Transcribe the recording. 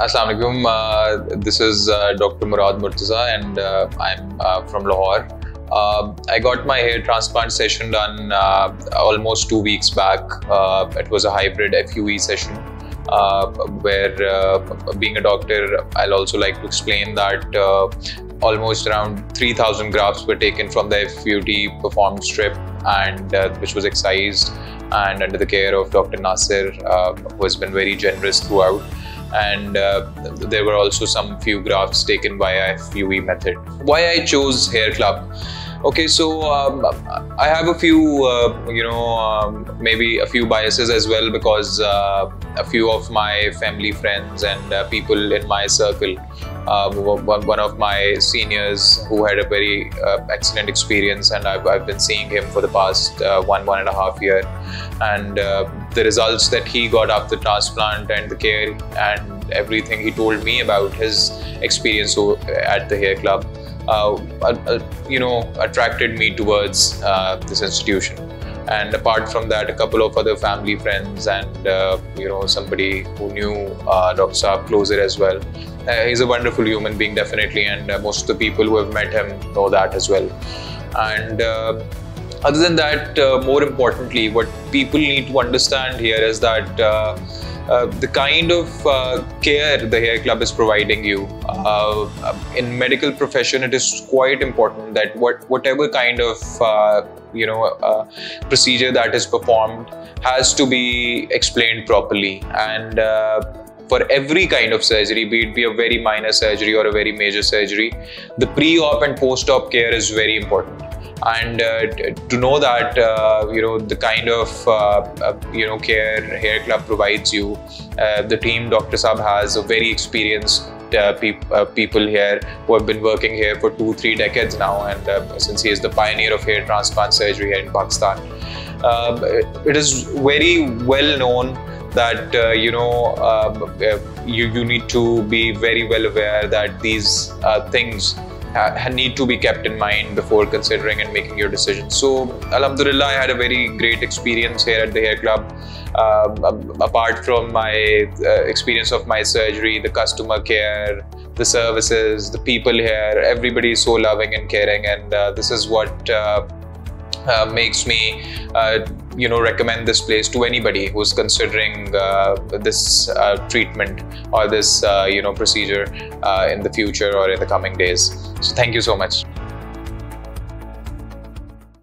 Assalamu alaikum. This is Dr. Murad and I'm from Lahore. I got my hair transplant session done almost 2 weeks back. It was a hybrid FUE session where being a doctor, I'll also like to explain that almost around 3,000 grafts were taken from the FUE performed strip, and which was excised and under the care of Dr. Nasir, who has been very generous throughout. And there were also some few grafts taken via FUE method. Why I chose Hair Club? Okay, so I have a few, maybe a few biases as well, because a few of my family friends and people in my circle, one of my seniors who had a very excellent experience, and I've been seeing him for the past 1.5 years, and the results that he got after transplant and the care and everything he told me about his experience at the Hair Club, attracted me towards this institution. And apart from that, a couple of other family friends and somebody who knew Dr. Saab closer as well. He's a wonderful human being, definitely, and most of the people who have met him know that as well. And other than that, more importantly, what people need to understand here is that the kind of care the Hair Club is providing you. In medical profession, it is quite important that whatever kind of procedure that is performed has to be explained properly. And for every kind of surgery, be it a very minor surgery or a very major surgery, the pre-op and post-op care is very important. And to know that the kind of care Hair Club provides you, the team Dr. Saab has a very experienced people here who have been working here for 2-3 decades now, and since he is the pioneer of hair transplant surgery here in Pakistan, it is very well known that you need to be very well aware that these things need to be kept in mind before considering and making your decision. So Alhamdulillah, I had a very great experience here at the Hair Club. Apart from my experience of my surgery, the customer care, the services, the people here, everybody is so loving and caring, and this is what makes me recommend this place to anybody who's considering this treatment or this procedure in the future or in the coming days. So thank you so much.